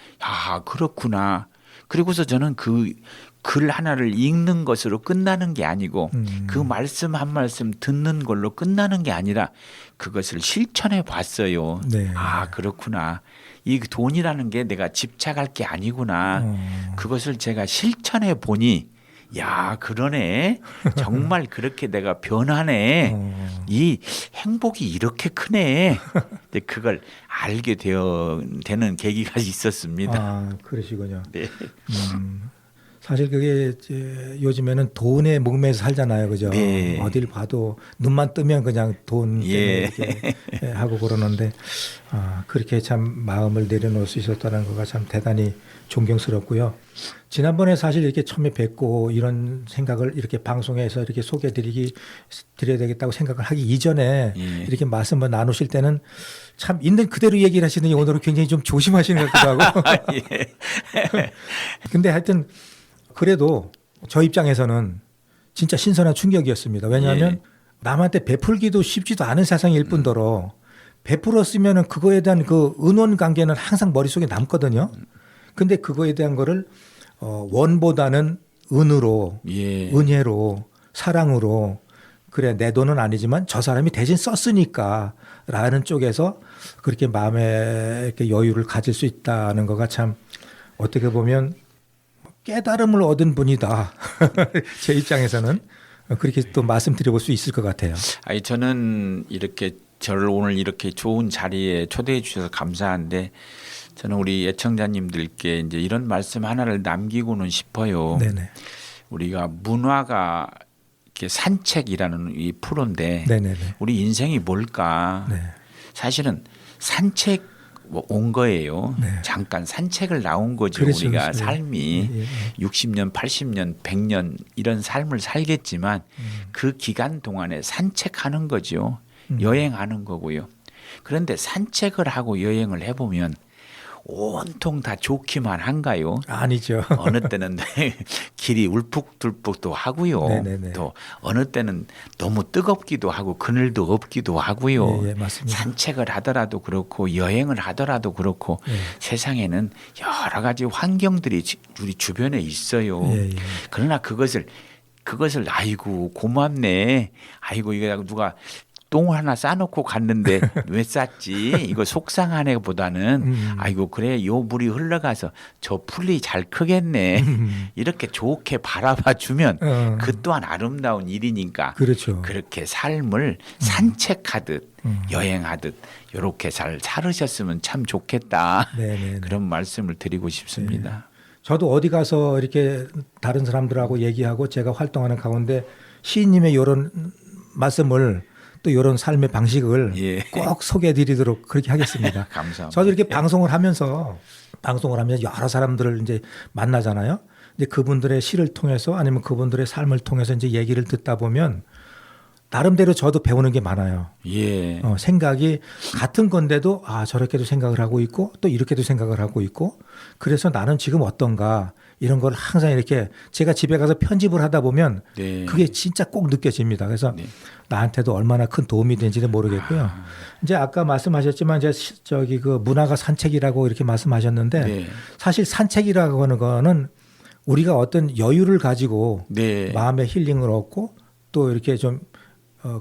그렇구나. 그리고서 저는 그 글 하나를 읽는 것으로 끝나는 게 아니고 그 말씀 한 말씀 듣는 걸로 끝나는 게 아니라 그것을 실천해 봤어요. 네. 그렇구나. 이 돈이라는 게 내가 집착할 게 아니구나. 그것을 제가 실천해 보니 그러네. 정말 그렇게 내가 변하네. 이 행복이 이렇게 크네. 그걸 알게 되는 계기가 있었습니다. 그러시군요. 네. 사실 그게 이제 요즘에는 돈에 목매서 살잖아요, 그죠? 네. 어딜 봐도 눈만 뜨면 그냥 돈 때문에 이렇게 하고 그러는데 그렇게 참 마음을 내려놓을 수 있었다는 거가 참 대단히 존경스럽고요. 지난번에 사실 이렇게 처음에 뵙고 이런 생각을 이렇게 방송에서 이렇게 드려야 되겠다고 생각을 하기 이전에 이렇게 말씀을 나누실 때는 참 있는 그대로 얘기를 하시더니 오늘은 굉장히 좀 조심하시는 것 같기도 하고. 근데 하여튼 그래도 저 입장에서는 진짜 신선한 충격이었습니다. 왜냐하면 남한테 베풀기도 쉽지도 않은 세상일 뿐더러 베풀었으면 그거에 대한 그 은원 관계는 항상 머릿속에 남거든요. 근데 그거에 대한 거를 원보다는 은으로 은혜로 사랑으로 그래 내 돈은 아니지만 저 사람이 대신 썼으니까 라는 쪽에서 그렇게 마음에 이렇게 여유를 가질 수 있다는 거가 참 어떻게 보면 깨달음을 얻은 분이다. 제 입장에서는 그렇게 또 말씀드려볼 수 있을 것 같아요. 저는 이렇게 저를 오늘 이렇게 좋은 자리에 초대해 주셔서 감사한데 저는 우리 애청자님들께 이제 이런 말씀 하나를 남기고는 싶어요. 네네. 우리가 문화가 이렇게 산책이라는 이 프로인데 네네네. 우리 인생이 뭘까? 네. 사실은 산책 온 거예요. 네. 잠깐 산책을 나온 거죠. 그렇죠, 우리가 그렇죠. 삶이 60년, 80년, 100년 이런 삶을 살겠지만 그 기간 동안에 산책하는 거죠. 여행하는 거고요. 그런데 산책을 하고 여행을 해보면 온통 다 좋기만 한가요? 아니죠. 어느 때는 길이 울푹들푹도 하고요. 네네네. 또 어느 때는 너무 뜨겁기도 하고 그늘도 없기도 하고요. 맞습니다. 산책을 하더라도 그렇고 여행을 하더라도 그렇고 세상에는 여러 가지 환경들이 우리 주변에 있어요. 그러나 그것을 아이고 고맙네. 아이고 이거 누가 똥을 하나 싸놓고 갔는데 왜 쌌지? 이거 속상한 애보다는 아이고 그래 요 물이 흘러가서 저 풀이 잘 크겠네. 이렇게 좋게 바라봐 주면 그 또한 아름다운 일이니까 그렇죠. 그렇게 삶을 산책하듯 여행하듯 이렇게 잘 살으셨으면 참 좋겠다. 네네네. 그런 말씀을 드리고 싶습니다. 저도 어디 가서 이렇게 다른 사람들하고 얘기하고 제가 활동하는 가운데 시인님의 이런 말씀을 또 이런 삶의 방식을 꼭 소개해드리도록 그렇게 하겠습니다. 감사합니다. 저도 이렇게 방송을 하면서 여러 사람들을 이제 만나잖아요. 이제 그분들의 시를 통해서 아니면 그분들의 삶을 통해서 이제 얘기를 듣다 보면 나름대로 저도 배우는 게 많아요. 예. 생각이 같은 건데도 저렇게도 생각을 하고 있고 또 이렇게도 생각을 하고 있고 그래서 나는 지금 어떤가 이런 걸 항상 이렇게 제가 집에 가서 편집을 하다 보면 네. 그게 진짜 꼭 느껴집니다. 그래서 네. 나한테도 얼마나 큰 도움이 되는지는 모르겠고요. 이제 아까 말씀하셨지만 이제 저기 그 문화가 산책이라고 이렇게 말씀하셨는데 네. 사실 산책이라고 하는 거는 우리가 어떤 여유를 가지고 네. 마음의 힐링을 얻고 또 이렇게 좀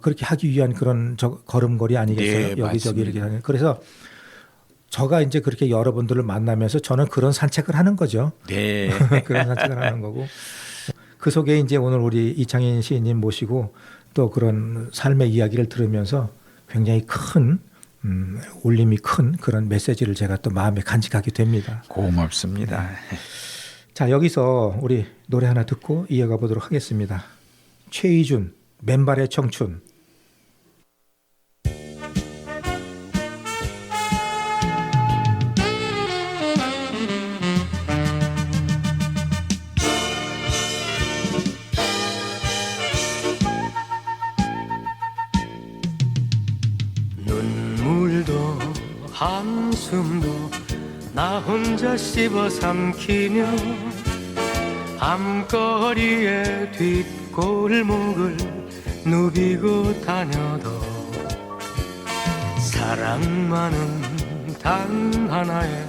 그렇게 하기 위한 그런 걸음걸이 아니겠어요? 네, 여기저기 맞습니다. 이렇게 하는. 그래서 저가 이제 그렇게 여러분들을 만나면서 저는 그런 산책을 하는 거죠. 네. 그런 산책을 하는 거고 그 속에 이제 오늘 우리 이창인 시인님 모시고 또 그런 삶의 이야기를 들으면서 굉장히 큰 울림이 큰 그런 메시지를 제가 또 마음에 간직하게 됩니다. 고맙습니다. 자, 여기서 우리 노래 하나 듣고 이어가 보도록 하겠습니다. 최희준 맨발의 청춘. 눈물도 한숨도 나 혼자 씹어 삼키며 밤거리의 뒷골목을 누비고 다녀도 사랑만은 단 하나의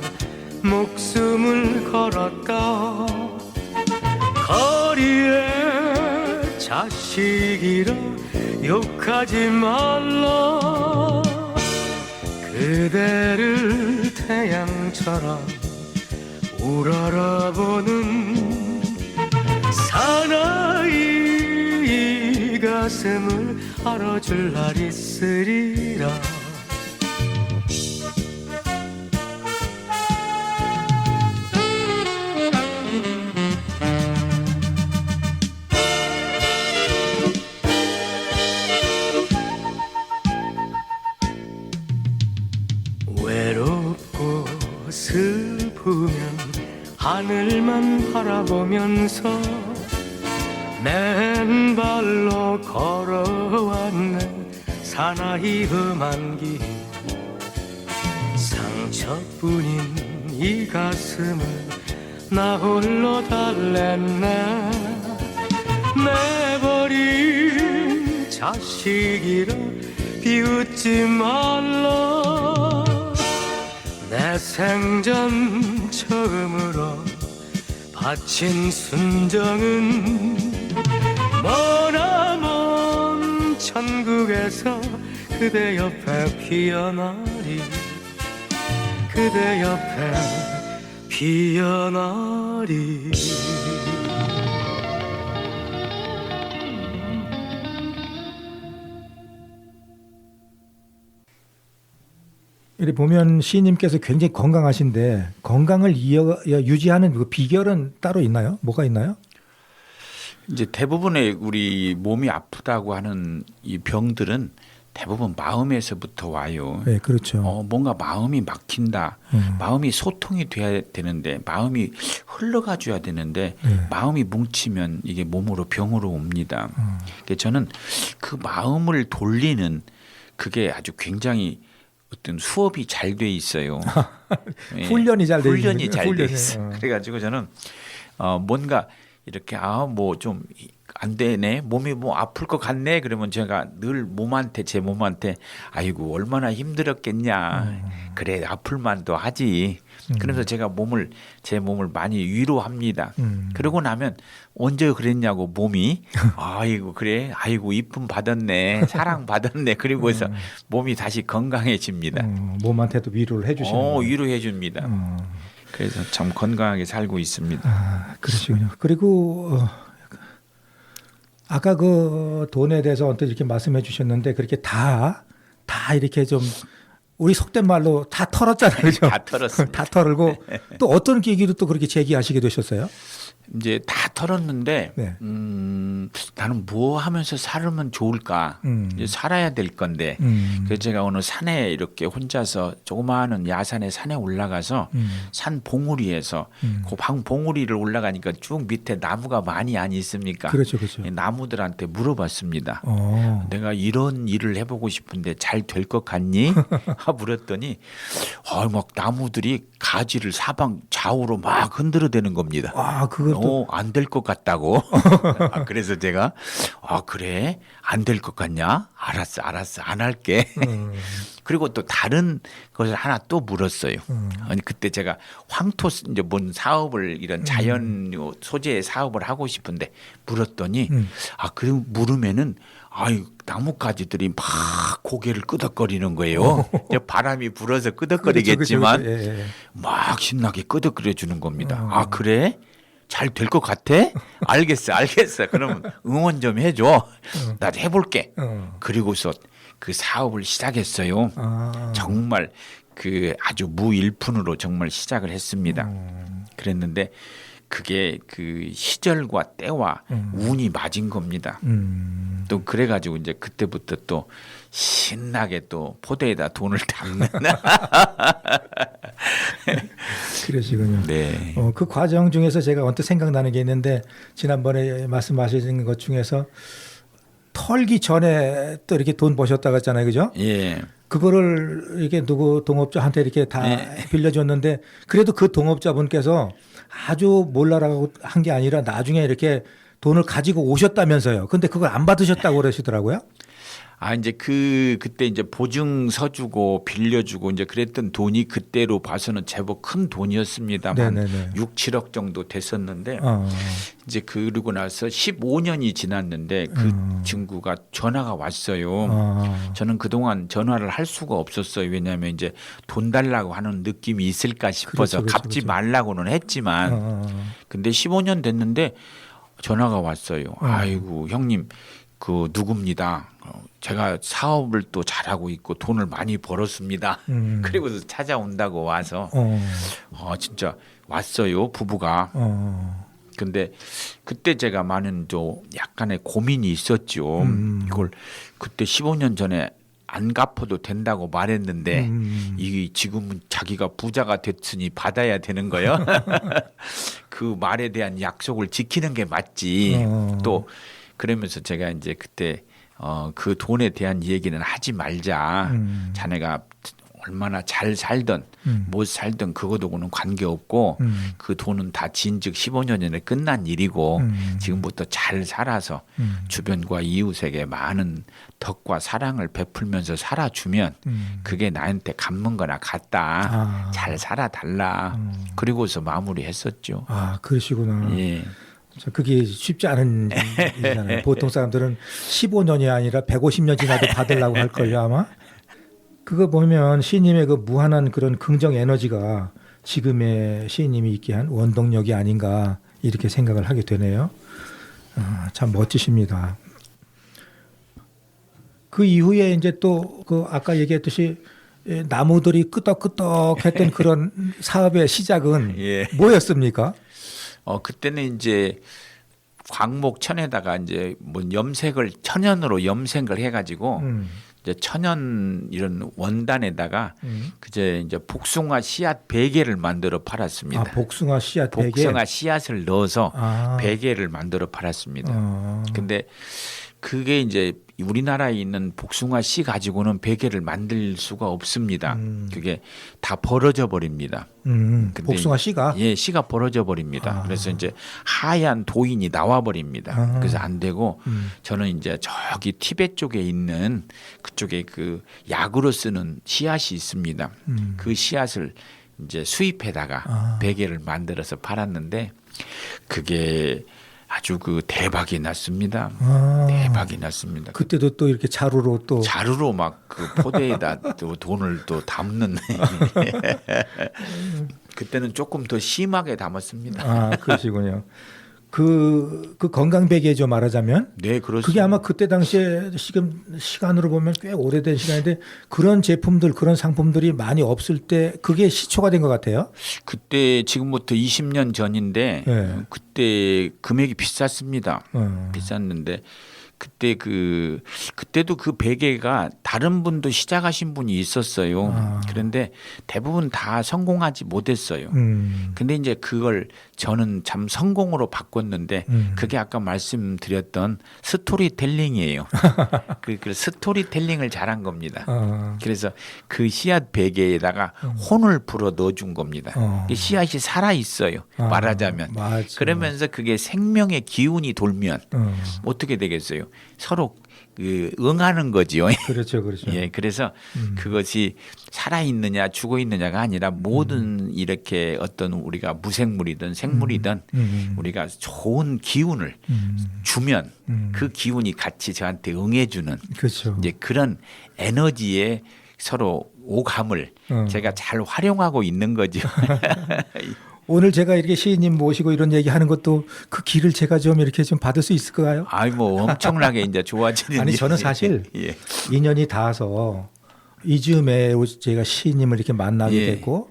목숨을 걸었다. 거리에 자식이라 욕하지 말라. 그대를 태양처럼 우러러보는 사나이 가슴을 알아줄 날 있으리라. 외롭고 슬프면 하늘만 바라보면서 맨발로 걸어왔네. 사나이 험한 길 상처뿐인 이 가슴을 나 홀로 달랬네. 내버린 자식이라 비웃지 말라. 내 생전 처음으로 바친 순정은 머나먼 천국에서 그대 옆에 피어나리. 그대 옆에 피어나리. 이렇게 보면 시인님께서 굉장히 건강하신데 건강을 유지하는 그 비결은 따로 있나요? 뭐가 있나요? 이제 대부분의 우리 몸이 아프다고 하는 이 병들은 대부분 마음에서부터 와요. 네, 그렇죠. 뭔가 마음이 막힌다. 마음이 소통이 돼야 되는데 마음이 흘러가줘야 되는데 마음이 뭉치면 이게 몸으로 병으로 옵니다. 그래서 저는 그 마음을 돌리는 그게 아주 굉장히 어떤 수업이 잘 돼 있어요. 예, 훈련이 잘 돼 있어요. 훈련이 잘 돼 있어요. 그래가지고 저는 뭔가 이렇게 뭐 좀 안 되네, 몸이 뭐 아플 것 같네, 그러면 제가 늘 제 몸한테 아이고 얼마나 힘들었겠냐, 그래 아플만도 하지. 그래서 제가 제 몸을 많이 위로합니다. 그러고 나면 언제 그랬냐고 몸이 아이고 그래, 아이고 이쁨 받았네, 사랑 받았네, 그리고 해서 몸이 다시 건강해집니다. 몸한테도 위로를 해주시는 위로해 줍니다. 그래서 참 건강하게 살고 있습니다. 그러시군요. 그리고 아까 그 돈에 대해서 언뜻 이렇게 말씀해 주셨는데 그렇게 다 이렇게 좀 우리 속된 말로 다 털었잖아요, 그죠? 다 털었습니다. 다 털고 또 어떤 계기로 또 그렇게 재기하시게 되셨어요? 이제 다 털었는데 네. 나는 뭐 하면서 살면 좋을까? 이제 살아야 될 건데 그래서 제가 어느 산에 이렇게 혼자서 조그마한 야산의 산에 올라가서 산 봉우리에서 그 방 봉우리를 올라가니까 쭉 밑에 나무가 많이 안 있습니까? 그렇죠, 그렇죠. 나무들한테 물어봤습니다. 어. 내가 이런 일을 해보고 싶은데 잘 될 것 같니? 물었더니 막 나무들이 가지를 사방 좌우로 막 흔들어대는 겁니다. 아, 그걸 또 안 될 것 같다고. 그래서 제가 그래 안 될 것 같냐? 알았어 안 할게. 그리고 또 다른 것을 하나 또 물었어요. 아니 그때 제가 황토 이제 뭔 사업을 이런 자연 소재의 사업을 하고 싶은데 물었더니 그 물으면은 나뭇가지들이 막 고개를 끄덕거리는 거예요. 이제 바람이 불어서 끄덕거리겠지만 그렇죠, 그렇죠. 예, 예. 막 신나게 끄덕거려 주는 겁니다. 그래? 잘 될 것 같아? 알겠어. 그러면 응원 좀 해줘. 나 해볼게. 그리고서 그 사업을 시작했어요. 정말 그 아주 무일푼으로 정말 시작을 했습니다. 그랬는데 그게 그 시절과 때와 운이 맞은 겁니다. 또 그래가지고 이제 그때부터 또 신나게 또 포대에다 돈을 담는. 그러시군요. 네. 그 과정 중에서 제가 언뜻 생각나는 게 있는데 지난번에 말씀하신 것 중에서 털기 전에 또 이렇게 돈 버셨다고 했잖아요, 그죠? 예. 그거를 이렇게 누구 동업자한테 이렇게 다 빌려줬는데 그래도 그 동업자분께서 아주 몰라라고 한 게 아니라 나중에 이렇게 돈을 가지고 오셨다면서요. 근데 그걸 안 받으셨다고 그러시더라고요. 이제 그때 이제 보증서 주고 빌려주고 이제 그랬던 돈이 그때로 봐서는 제법 큰 돈이었습니다만 네네네. 6, 7억 정도 됐었는데 이제 그러고 나서 15년이 지났는데 그 친구가 전화가 왔어요. 저는 그동안 전화를 할 수가 없었어요. 왜냐하면 이제 돈 달라고 하는 느낌이 있을까 싶어서 그렇죠, 갚지 말라고는 했지만 근데 15년 됐는데 전화가 왔어요. 아이고 형님 그 누굽니다. 제가 사업을 또 잘하고 있고 돈을 많이 벌었습니다. 그리고서 찾아온다고 와서 진짜 왔어요 부부가. 근데 그때 제가 많은 또 약간의 고민이 있었죠. 이걸 그때 15년 전에 안 갚아도 된다고 말했는데 이 지금은 자기가 부자가 됐으니 받아야 되는 거예요. 그 말에 대한 약속을 지키는 게 맞지. 또 그러면서 제가 이제 그때 그 돈에 대한 얘기는 하지 말자. 자네가 얼마나 잘 살든 못 살든 그거하고는 관계없고 그 돈은 다 진즉 15년 전에 끝난 일이고 지금부터 잘 살아서 주변과 이웃에게 많은 덕과 사랑을 베풀면서 살아주면 그게 나한테 갚는 거나 같다. 잘 살아달라. 그리고서 마무리했었죠. 그러시구나. 예. 그게 쉽지 않은 일이잖아요. 보통 사람들은 15년이 아니라 150년 지나도 받으려고 할 걸요 아마. 그거 보면 시인님의 그 무한한 그런 긍정 에너지가 지금의 시인님이 있게 한 원동력이 아닌가 이렇게 생각을 하게 되네요. 참 멋지십니다. 그 이후에 이제 또 그 아까 얘기했듯이 나무들이 끄덕끄덕했던 그런 사업의 시작은 예. 뭐였습니까? 그때는 이제 광목천에다가 이제 뭐 염색을 천연으로 염색을 해가지고 이제 천연 이런 원단에다가 그제 이제 복숭아 씨앗 베개를 만들어 팔았습니다. 복숭아 씨앗 베개. 복숭아 씨앗을 넣어서 베개를 만들어 팔았습니다. 근데 그게 이제 우리나라에 있는 복숭아 씨 가지고는 베개를 만들 수가 없습니다. 그게 다 벌어져 버립니다. 근데 복숭아 씨가? 예, 씨가 벌어져 버립니다. 그래서 이제 하얀 도인이 나와 버립니다. 그래서 안 되고 저는 이제 저기 티베트 쪽에 있는 그쪽에 그 약으로 쓰는 씨앗이 있습니다. 그 씨앗을 이제 수입해다가 베개를 만들어서 팔았는데 그게 아주 그 대박이 났습니다. 대박이 났습니다. 그때도 또 이렇게 자루로 또 자루로 막 그 포대에다 또 돈을 또 담는. 그때는 조금 더 심하게 담았습니다. 그러시군요. 그 건강 베개죠 말하자면. 네, 그렇습니다. 그게 아마 그때 당시에 지금 시간으로 보면 꽤 오래된 시간인데 그런 제품들 그런 상품들이 많이 없을 때 그게 시초가 된 것 같아요. 그때 지금부터 20년 전인데 네. 그때 금액이 비쌌습니다. 어. 비쌌는데 그때도 그 베개가 다른 분도 시작하신 분이 있었어요. 아. 그런데 대부분 다 성공하지 못했어요. 근데 이제 그걸 저는 참 성공으로 바꿨는데 그게 아까 말씀드렸던 스토리텔링이에요. 그 스토리텔링을 잘한 겁니다. 그래서 그 씨앗 베개에다가 혼을 불어 넣어준 겁니다. 그 씨앗이 살아 있어요. 말하자면. 맞아. 그러면서 그게 생명의 기운이 돌면 어떻게 되겠어요? 서로 응하는 거지요. 그렇죠, 그렇죠. 예, 그래서 그것이 살아 있느냐 죽어 있느냐가 아니라 모든 이렇게 어떤 우리가 무생물이든 생물이든 우리가 좋은 기운을 주면 그 기운이 같이 저한테 응해주는 그렇죠. 이제 그런 에너지에 서로 오감을 제가 잘 활용하고 있는 거죠. 오늘 제가 이렇게 시인님 모시고 이런 얘기하는 것도 그 길을 제가 좀 이렇게 좀 받을 수 있을까요? 아이 뭐 엄청나게 이제 좋아지는. 아니 저는 사실 예. 인연이 닿아서 이즈음에 제가 시인님을 이렇게 만나게 예. 됐고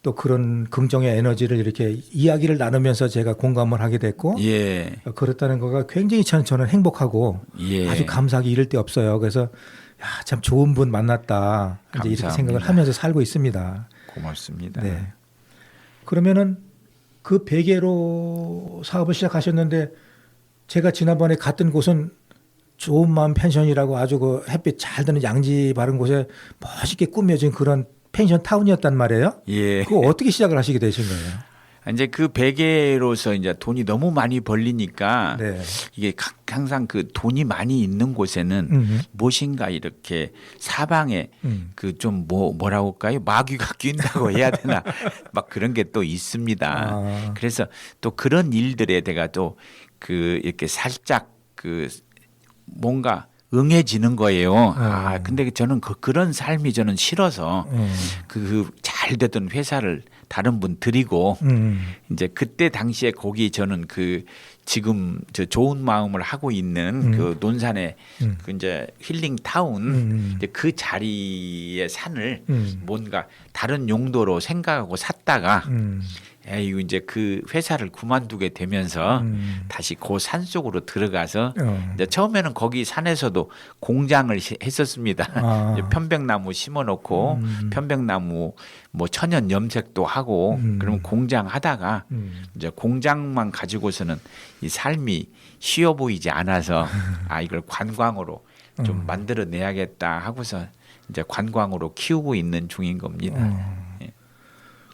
또 그런 긍정의 에너지를 이렇게 이야기를 나누면서 제가 공감을 하게 됐고 예. 그렇다는 거가 굉장히 저는 행복하고 예. 아주 감사하기 이를 데 없어요. 그래서 야, 참 좋은 분 만났다. 이제 이렇게 감사합니다. 생각을 하면서 살고 있습니다. 고맙습니다. 네. 그러면은 그 베개로 사업을 시작하셨는데 제가 지난번에 갔던 곳은 좋은 마음 펜션이라고 아주 그 햇빛 잘 드는 양지 바른 곳에 멋있게 꾸며진 그런 펜션 타운이었단 말이에요. 예. 그거 어떻게 시작을 하시게 되신 거예요? 이제 그 베개로서 이제 돈이 너무 많이 벌리니까 네. 이게 항상 그 돈이 많이 있는 곳에는 무엇인가 이렇게 사방에 그 좀 뭐라고 할까요? 마귀가 낀다고 해야 되나? 막 그런 게 또 있습니다. 아. 그래서 또 그런 일들에 내가 또 그 이렇게 살짝 그 뭔가 응해지는 거예요. 아, 근데 저는 그런 삶이 저는 싫어서 그 잘 되던 회사를 다른 분 드리고 이제 그때 당시에 거기 저는 그 지금 저 좋은 마음을 하고 있는 그 논산의 그 이제 힐링 타운 이제 그 자리의 산을 뭔가 다른 용도로 생각하고 샀다가 에이 이제 그 회사를 그만두게 되면서 다시 그 산 속으로 들어가서 이제 처음에는 거기 산에서도 공장을 했었습니다. 아. 이제 편백나무 심어놓고 편백나무 뭐 천연 염색도 하고 그러면 공장 하다가 이제 공장만 가지고서는 이 삶이 쉬워 보이지 않아서 아 이걸 관광으로 좀 만들어내야겠다 하고서 이제 관광으로 키우고 있는 중인 겁니다.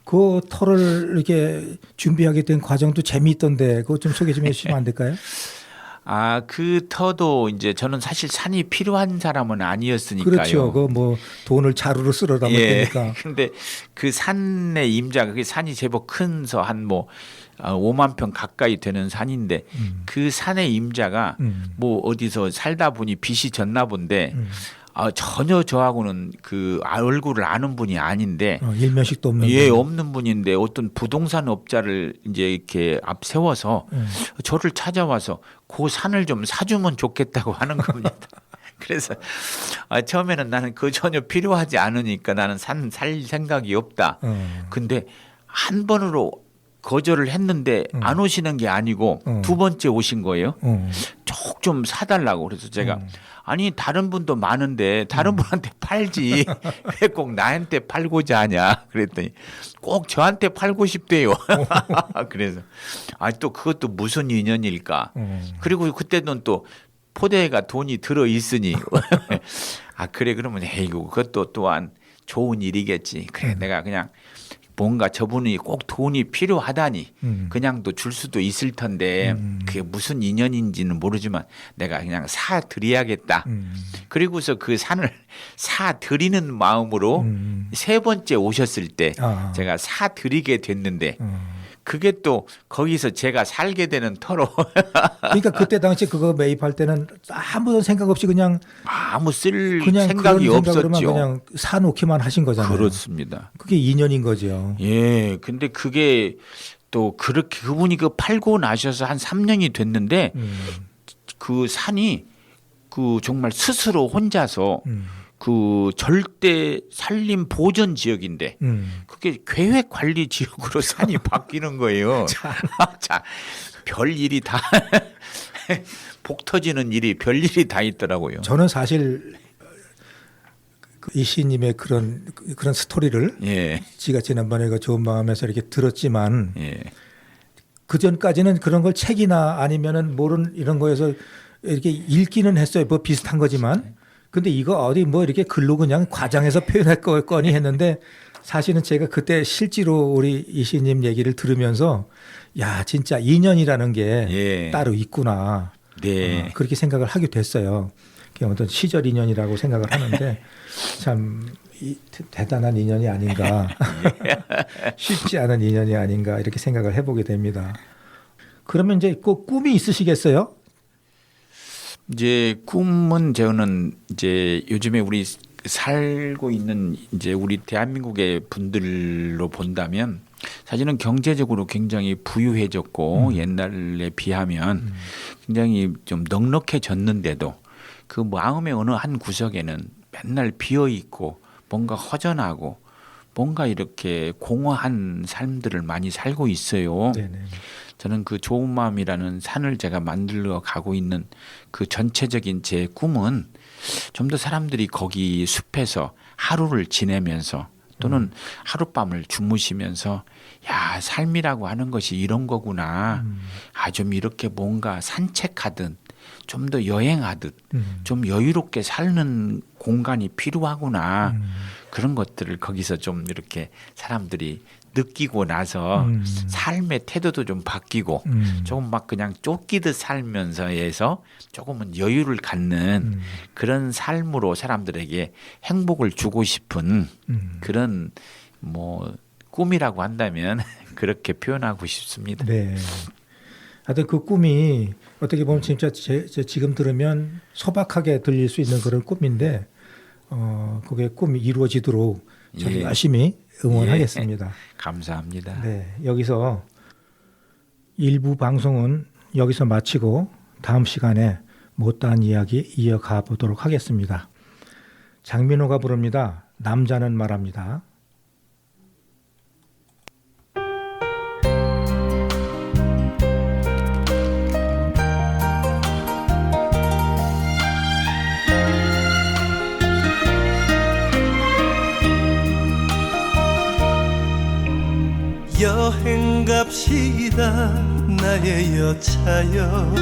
그 터를 이렇게 준비하게 된 과정도 재미있던데 그거 좀 소개 좀 해주시면 안 될까요? 아, 그 터도 이제 저는 사실 산이 필요한 사람은 아니었으니까요. 그렇죠. 그 뭐 돈을 자루로 쓸어 담을 테니까. 근데 그 산의 임자가 그 산이 제법 큰서 한 뭐 5만 평 가까이 되는 산인데 그 산의 임자가 뭐 어디서 살다 보니 빚이 졌나 본데 전혀 저하고는 그 얼굴을 아는 분이 아닌데 일면식도 없는. 예, 분. 없는 분인데 어떤 부동산 업자를 이제 이렇게 앞세워서 저를 찾아와서 그 산을 좀 사주면 좋겠다고 하는 겁니다. 그래서 처음에는 나는 그 전혀 필요하지 않으니까 나는 산 살 생각이 없다. 근데 한 번으로 거절을 했는데 안 오시는 게 아니고 두 번째 오신 거예요. 쪽 좀 사달라고. 그래서 제가 아니 다른 분도 많은데 다른 분한테 팔지 왜 꼭 나한테 팔고자 하냐 그랬더니 꼭 저한테 팔고 싶대요. 그래서 또 그것도 무슨 인연일까. 그리고 그때는 또 포대가 돈이 들어 있으니 그래 그러면 에이구 그것도 또한 좋은 일이겠지. 그래 내가 그냥 뭔가 저분이 꼭 돈이 필요하다니 그냥도 줄 수도 있을 텐데 그게 무슨 인연인지는 모르지만 내가 그냥 사 드려야겠다. 그리고서 그 산을 사 드리는 마음으로 세 번째 오셨을 때 제가 사 드리게 됐는데 그게 또 거기서 제가 살게 되는 터로 그러니까 그때 당시 그거 매입할 때는 아무 생각 없이 그냥 아무 쓸 그냥 생각이 그런 생각으로만 없었죠. 그냥 사놓기만 하신 거잖아요. 그렇습니다. 그게 인연인 거죠. 예, 근데 그게 또 그렇게 그분이 그 팔고 나셔서 한 3년이 됐는데 그 산이 그 정말 스스로 혼자서 그 절대 산림 보전 지역인데 그게 계획 관리 지역으로 산이 바뀌는 거예요. 자, 별 일이 다 복 터지는 일이 별 일이 다 있더라고요. 저는 사실 이 시인님의 그런 스토리를 예. 지가 지난번에 그 좋은 마음에서 이렇게 들었지만 예. 그 전까지는 그런 걸 책이나 아니면은 모르는 이런 거에서 이렇게 읽기는 했어요. 뭐 비슷한 거지만. 근데 이거 어디 뭐 이렇게 글로 그냥 과장해서 표현할 거니 했는데 사실은 제가 그때 실제로 우리 이시님 얘기를 들으면서 야 진짜 인연이라는 게 예. 따로 있구나. 네. 그렇게 생각을 하게 됐어요. 그냥 어떤 시절 인연이라고 생각을 하는데 참 대단한 인연이 아닌가. 쉽지 않은 인연이 아닌가 이렇게 생각을 해보게 됩니다. 그러면 이제 꼭 꿈이 있으시겠어요? 이제 꿈은 저는 이제 요즘에 우리 살고 있는 이제 우리 대한민국의 분들로 본다면 사실은 경제적으로 굉장히 부유해졌고 옛날에 비하면 굉장히 좀 넉넉해졌는데도 그 마음의 어느 한 구석에는 맨날 비어 있고 뭔가 허전하고 뭔가 이렇게 공허한 삶들을 많이 살고 있어요. 네네. 저는 그 좋은 마음이라는 산을 제가 만들어 가고 있는 그 전체적인 제 꿈은 좀 더 사람들이 거기 숲에서 하루를 지내면서 또는 하룻밤을 주무시면서 야 삶이라고 하는 것이 이런 거구나. 아 좀 이렇게 뭔가 산책하듯 좀 더 여행하듯 좀 여유롭게 사는 공간이 필요하구나. 그런 것들을 거기서 좀 이렇게 사람들이 느끼고 나서 삶의 태도도 좀 바뀌고 조금 막 그냥 쫓기듯 살면서에서 조금은 여유를 갖는 그런 삶으로 사람들에게 행복을 주고 싶은 그런 뭐 꿈이라고 한다면 그렇게 표현하고 싶습니다. 네. 하여튼 그 꿈이 어떻게 보면 진짜 지금 들으면 소박하게 들릴 수 있는 그런 꿈인데 그게 꿈이 이루어지도록 저는 예. 열심히 응원하겠습니다. 감사합니다. 네, 여기서 일부 방송은 여기서 마치고 다음 시간에 못다한 이야기 이어가 보도록 하겠습니다. 장민호가 부릅니다. 남자는 말합니다. 여행 갑시다 나의 여차여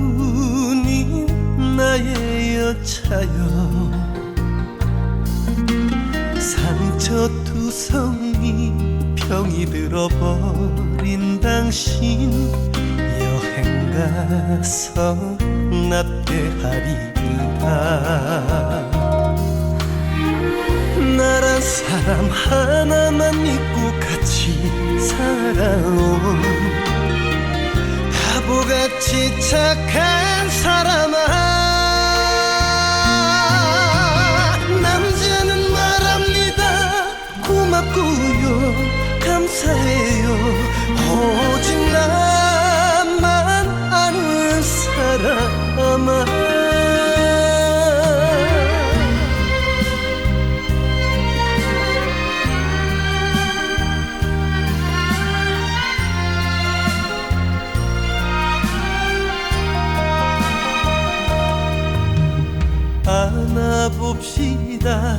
하나뿐인 나의 여차여 상처투성이 병이 들어버린 당신 여행 가서 납대하리이다 나란 사람 하나만 믿고 같이 살아온 바보같이 착한 사람아 남자는 말합니다 고맙고요 감사해요 오직 나만 아는 사람아 안아봅시다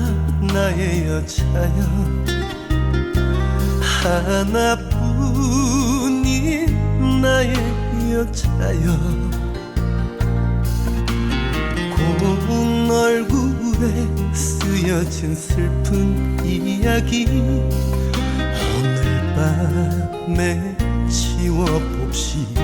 나의 여차여 하나뿐인 나의 여차여 고운 얼굴에 쓰여진 슬픈 이야기 오늘 밤에 지워봅시다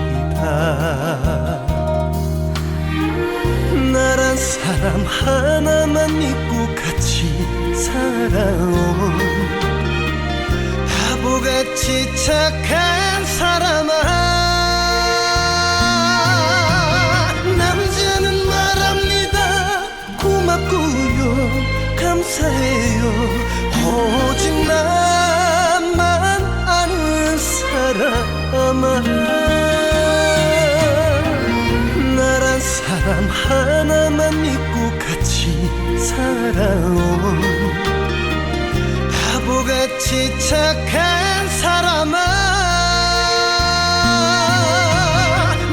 나란 사람 하나만 믿고 같이 살아온 바보같이 착한 사람아 남자는 말합니다 고맙고요 감사해요 오직 나만 살아온 바보같이 착한 사람아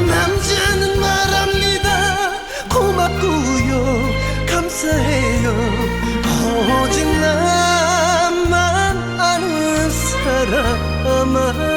남자는 말합니다 고맙고요 감사해요 오직 나만 아는 사람아